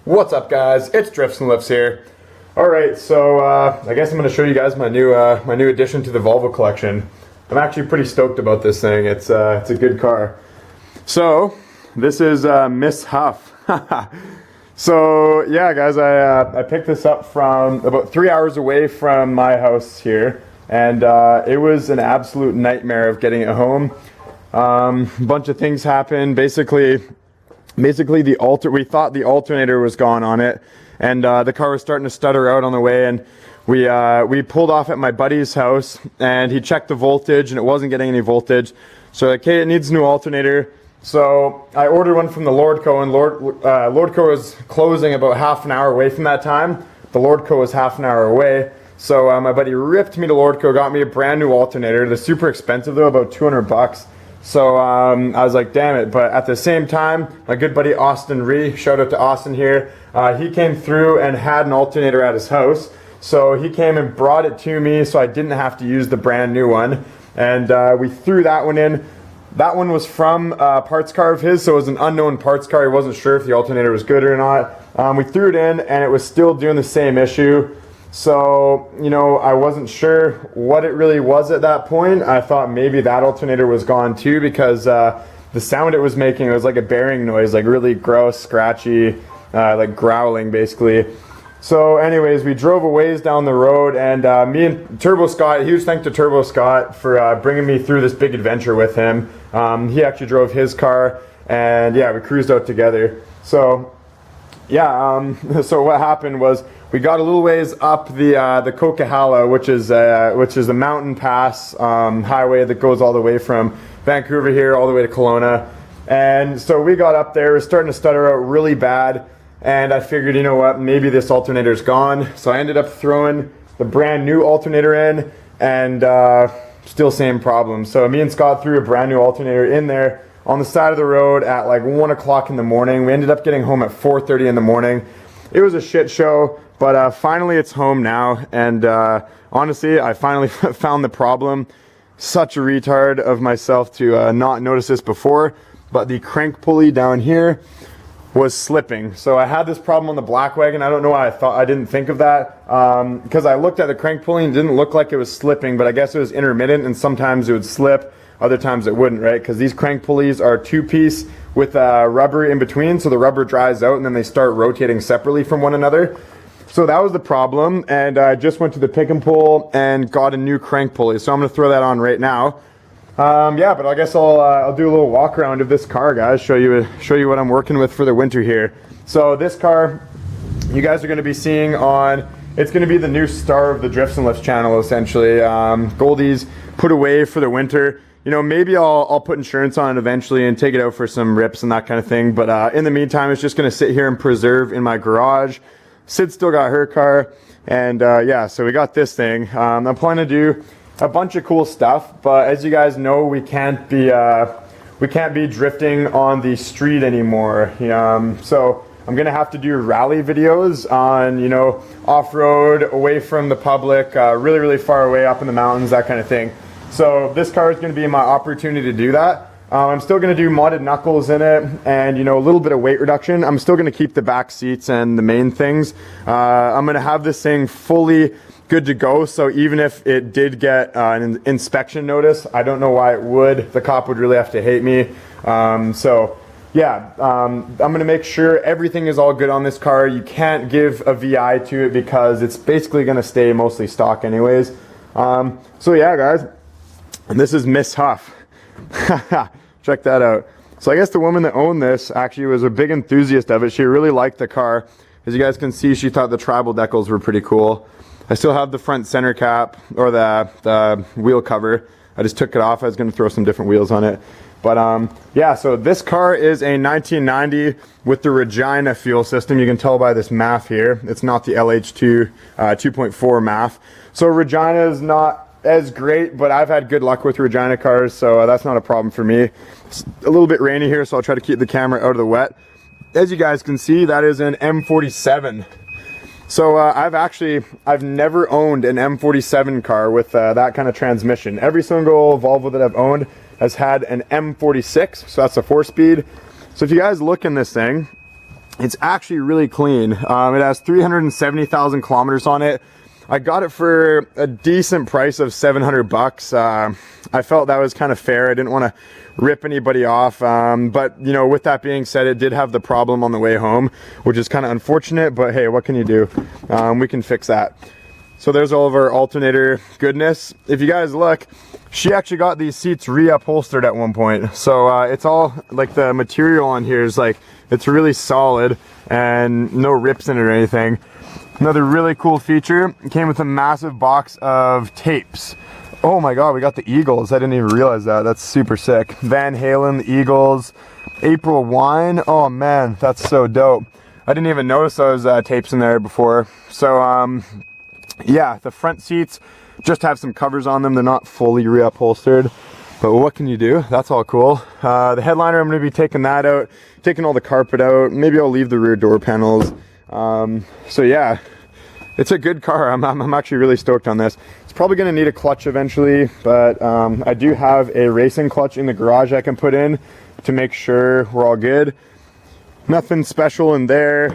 What's up, guys? It's Drifts and Lifts here. Alright, so I guess I'm going to show you guys my new addition to the Volvo collection. I'm actually pretty stoked about this thing. It's a good car. So, this is Miss Huff. So, yeah, guys, I picked this up from about 3 hours away from my house here. And it was an absolute nightmare of getting it home. A bunch of things happened. Basically we thought the alternator was gone on it, and the car was starting to stutter out on the way, and we pulled off at my buddy's house, and he checked the voltage, and it wasn't getting any voltage. So like, hey, it needs a new alternator. So I ordered one from the Lordco, and Lordco was closing about half an hour away from that time. The Lordco was half an hour away. So my buddy ripped me to Lordco, got me a brand new alternator. They're super expensive though, about 200 bucks. So I was like, damn it. But at the same time, my good buddy Austin Ree, shout out to Austin here, he came through and had an alternator at his house. So he came and brought it to me so I didn't have to use the brand new one. And we threw that one in. That one was from a parts car of his, so it was an unknown parts car. He wasn't sure if the alternator was good or not. We threw it in and it was still doing the same issue. So, you know, I wasn't sure what it really was at that point. I thought maybe that alternator was gone too, because the sound it was making, it was like a bearing noise, like really gross, scratchy, like growling basically. So anyways, we drove a ways down the road, and me and Turbo Scott, huge thanks to Turbo Scott for bringing me through this big adventure with him. He actually drove his car, and yeah, we cruised out together. So yeah, so what happened was, we got a little ways up the Coquihalla, which is a mountain pass highway that goes all the way from Vancouver here all the way to Kelowna. And so we got up there, it was starting to stutter out really bad, and I figured, you know what, maybe this alternator's gone. So I ended up throwing the brand new alternator in, and still same problem. So me and Scott threw a brand new alternator in there on the side of the road at like 1 o'clock in the morning. We ended up getting home at 4:30 in the morning. It was a shit show. But finally it's home now, and honestly, I finally found the problem. Such a retard of myself to not notice this before, but the crank pulley down here was slipping. So I had this problem on the black wagon. I don't know why I didn't think of that, because I looked at the crank pulley and it didn't look like it was slipping, but I guess it was intermittent, and sometimes it would slip, other times it wouldn't, right? Because these crank pulleys are two-piece with rubber in between, so the rubber dries out and then they start rotating separately from one another. So that was the problem, and I just went to the pick and pull and got a new crank pulley. So I'm going to throw that on right now. Yeah, but I guess I'll do a little walk around of this car, guys. Show you what I'm working with for the winter here. So this car, you guys are going to be seeing on. It's going to be the new star of the Drifts and Lifts channel, essentially. Goldie's put away for the winter. You know, maybe I'll put insurance on it eventually and take it out for some rips and that kind of thing. But in the meantime, it's just going to sit here and preserve in my garage. Sid still got her car, and yeah, so we got this thing. I'm planning to do a bunch of cool stuff, but as you guys know, we can't be drifting on the street anymore. So I'm gonna have to do rally videos on, you know, off-road, away from the public, really far away up in the mountains, that kind of thing. So this car is gonna be my opportunity to do that. I'm still going to do modded knuckles in it, and you know, a little bit of weight reduction. I'm still going to keep the back seats and the main things. I'm going to have this thing fully good to go, so even if it did get an inspection notice, I don't know why it would. The cop would really have to hate me. So yeah, I'm going to make sure everything is all good on this car. You can't give a VI to it because it's basically going to stay mostly stock anyways. So yeah, guys, and this is Miss Huff. Check that out. So I guess the woman that owned this actually was a big enthusiast of it. She really liked the car. As you guys can see, she thought the tribal decals were pretty cool. I still have the front center cap, or the wheel cover. I just took it off. I was going to throw some different wheels on it. But yeah, so this car is a 1990 with the Regina fuel system. You can tell by this MAF here. It's not the LH2 2.4 MAF. So Regina is not as great, but I've had good luck with Regina cars, so that's not a problem for me. It's a little bit rainy here, so I'll try to keep the camera out of the wet. As you guys can see, that is an M47. So I've never owned an M47 car with that kind of transmission. Every single Volvo that I've owned has had an M46, so that's a 4-speed. So if you guys look in this thing, It's actually really clean. It has 370,000 kilometers on it. I got it for a decent price of 700 bucks. I felt that was kind of fair. I didn't want to rip anybody off. But you know, with that being said, it did have the problem on the way home, which is kind of unfortunate, but hey, what can you do? We can fix that. So there's all of our alternator goodness. If you guys look, she actually got these seats reupholstered at one point. So it's all like the material on here is like, it's really solid and no rips in it or anything. Another really cool feature, it came with a massive box of tapes. Oh my God, we got the Eagles. I didn't even realize that. That's super sick. Van Halen, the Eagles, April Wine. Oh man, that's so dope. I didn't even notice those tapes in there before. So yeah, the front seats just have some covers on them. They're not fully reupholstered, but what can you do? That's all cool. The headliner, I'm gonna be taking that out, taking all the carpet out. Maybe I'll leave the rear door panels. So yeah, it's a good car. I'm actually really stoked on this. It's probably going to need a clutch eventually, but I do have a racing clutch in the garage I can put in to make sure we're all good. Nothing special in there.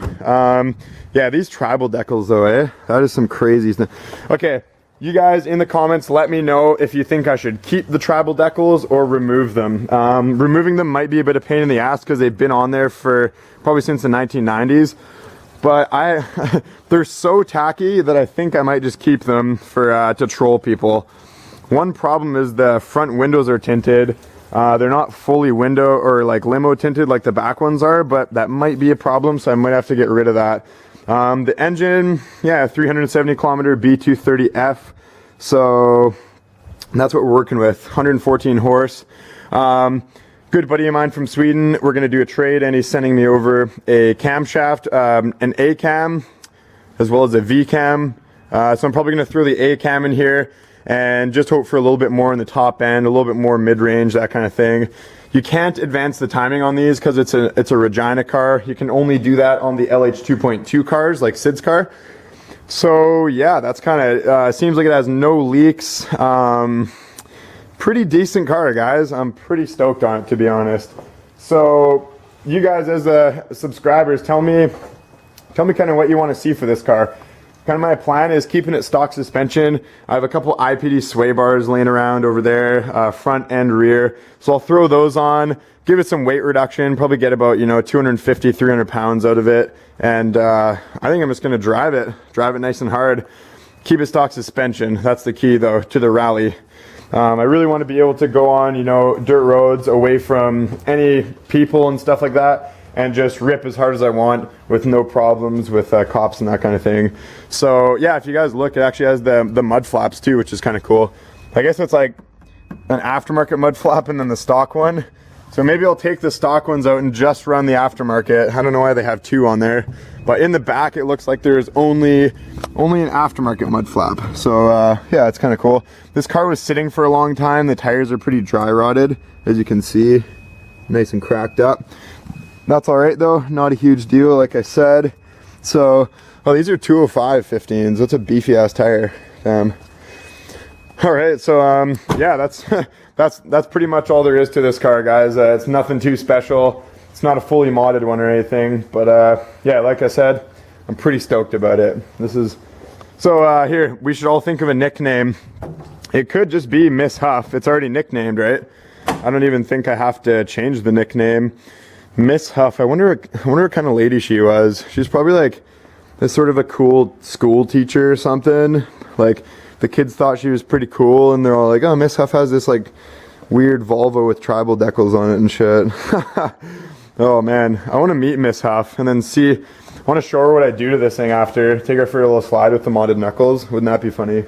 Yeah, these tribal decals though, eh? That is some crazy stuff. Okay, you guys in the comments, let me know if you think I should keep the tribal decals or remove them. Removing them might be a bit of pain in the ass because they've been on there for probably since the 1990s. But they're so tacky that I think I might just keep them for to troll people. One problem is the front windows are tinted. They're not fully window or like limo tinted like the back ones are, but that might be a problem, so I might have to get rid of that. The engine, yeah, 370 kilometer B230F. So that's what we're working with, 114 horse. Good buddy of mine from Sweden, we're going to do a trade and he's sending me over a camshaft, an A cam, as well as a V cam. So I'm probably going to throw the A cam in here and just hope for a little bit more in the top end, a little bit more mid-range, that kind of thing. You can't advance the timing on these because it's a Regina car. You can only do that on the LH 2.2 cars, like Sid's car. So yeah, that's kind of, seems like it has no leaks. Pretty decent car, guys. I'm pretty stoked on it, to be honest. So you guys as subscribers, tell me kind of what you want to see for this car. Kind of my plan is keeping it stock suspension. I have a couple IPD sway bars laying around over there, front and rear. So I'll throw those on, give it some weight reduction, probably get about, you know, 250, 300 pounds out of it. And I think I'm just going to drive it nice and hard. Keep it stock suspension. That's the key though to the rally. I really want to be able to go on, you know, dirt roads away from any people and stuff like that and just rip as hard as I want with no problems with cops and that kind of thing. So yeah, if you guys look, it actually has the mud flaps too, which is kind of cool. I guess it's like an aftermarket mud flap and then the stock one. So maybe I'll take the stock ones out and just run the aftermarket. I don't know why they have two on there, but in the back it looks like there's only an aftermarket mud flap. So yeah, it's kind of cool. This car was sitting for a long time. The tires are pretty dry rotted, as you can see, nice and cracked up. That's all right though, not a huge deal, like I said. So, oh, these are 205 15s. That's a beefy ass tire. Damn. All right, so yeah, that's pretty much all there is to this car, guys. It's nothing too special. It's not a fully modded one or anything, but yeah, like I said, I'm pretty stoked about it. This is so here we should all think of a nickname. It could just be Miss Huff. It's already nicknamed, right? I don't even think I have to change the nickname. Miss Huff. I wonder what kind of lady she was. She's probably like this sort of a cool school teacher or something. Like the kids thought she was pretty cool and they're all like, oh, Miss Huff has this like weird Volvo with tribal decals on it and shit. Oh man, I want to meet Miss Huff and then see, I want to show her what I do to this thing after. Take her for a little slide with the modded knuckles. Wouldn't that be funny?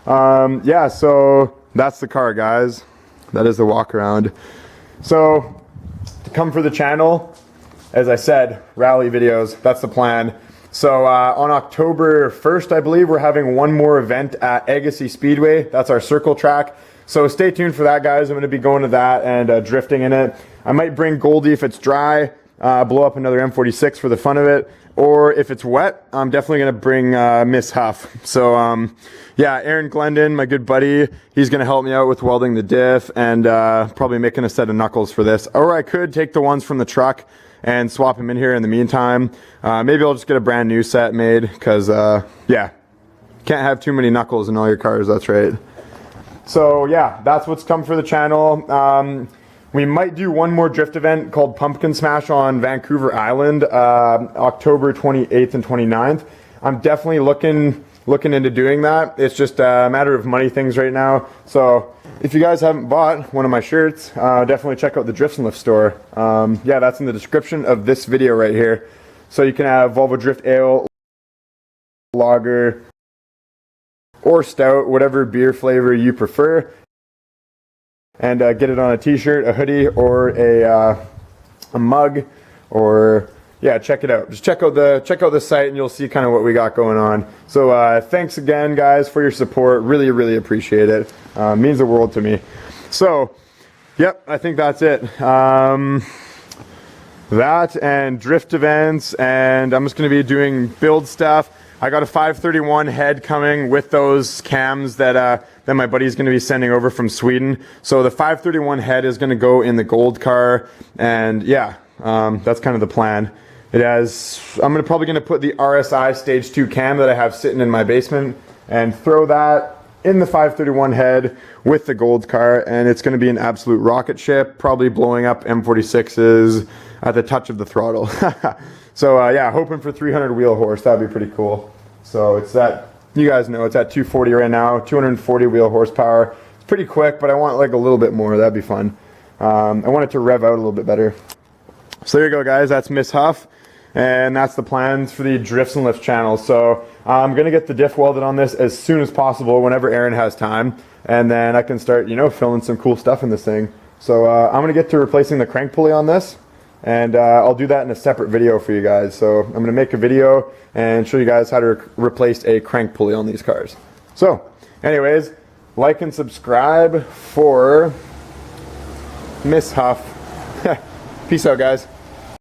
Yeah, so that's the car, guys. That is the walk around. So to come for the channel, as I said, rally videos, that's the plan. So on October 1st, I believe, we're having one more event at Agassiz Speedway. That's our circle track. So stay tuned for that, guys. I'm going to be going to that and drifting in it. I might bring Goldie if it's dry, blow up another M46 for the fun of it. Or if it's wet, I'm definitely going to bring Miss Huff. So yeah, Aaron Glendon, my good buddy, he's going to help me out with welding the diff and probably making a set of knuckles for this. Or I could take the ones from the truck and swap them in here in the meantime. Maybe I'll just get a brand new set made because, yeah, can't have too many knuckles in all your cars, that's right. So yeah, that's what's come for the channel. We might do one more drift event called Pumpkin Smash on Vancouver Island, October 28th and 29th. I'm definitely looking into doing that. It's just a matter of money things right now. So if you guys haven't bought one of my shirts, definitely check out the Drifts and Lift store. Yeah, that's in the description of this video right here. So you can have Volvo Drift Ale, Lager, or Stout, whatever beer flavor you prefer. And get it on a t-shirt, a hoodie, or a mug, or yeah, check it out. Just check out the site and you'll see kind of what we got going on. So thanks again, guys, for your support. Really, really appreciate it. Means the world to me. So, yep, I think that's it. That and drift events, and I'm just going to be doing build stuff. I got a 531 head coming with those cams that my buddy's going to be sending over from Sweden. So the 531 head is going to go in the gold car, and yeah, that's kind of the plan. It has, I'm probably going to put the RSI stage 2 cam that I have sitting in my basement and throw that in the 531 head with the gold car, and it's going to be an absolute rocket ship, probably blowing up M46s at the touch of the throttle. So yeah, hoping for 300 wheel horse. That'd be pretty cool. So it's that, you guys know it's at 240 right now, 240 wheel horsepower. It's pretty quick, but I want like a little bit more. That'd be fun. I want it to rev out a little bit better. So there you go, guys. That's Miss Huff, and that's the plans for the Drifts and Lifts channel. So I'm gonna get the diff welded on this as soon as possible, whenever Aaron has time, and then I can start, you know, filming some cool stuff in this thing. So I'm gonna get to replacing the crank pulley on this. And I'll do that in a separate video for you guys. So I'm going to make a video and show you guys how to replace a crank pulley on these cars. So anyways, like and subscribe for Miss Huff. Peace out, guys.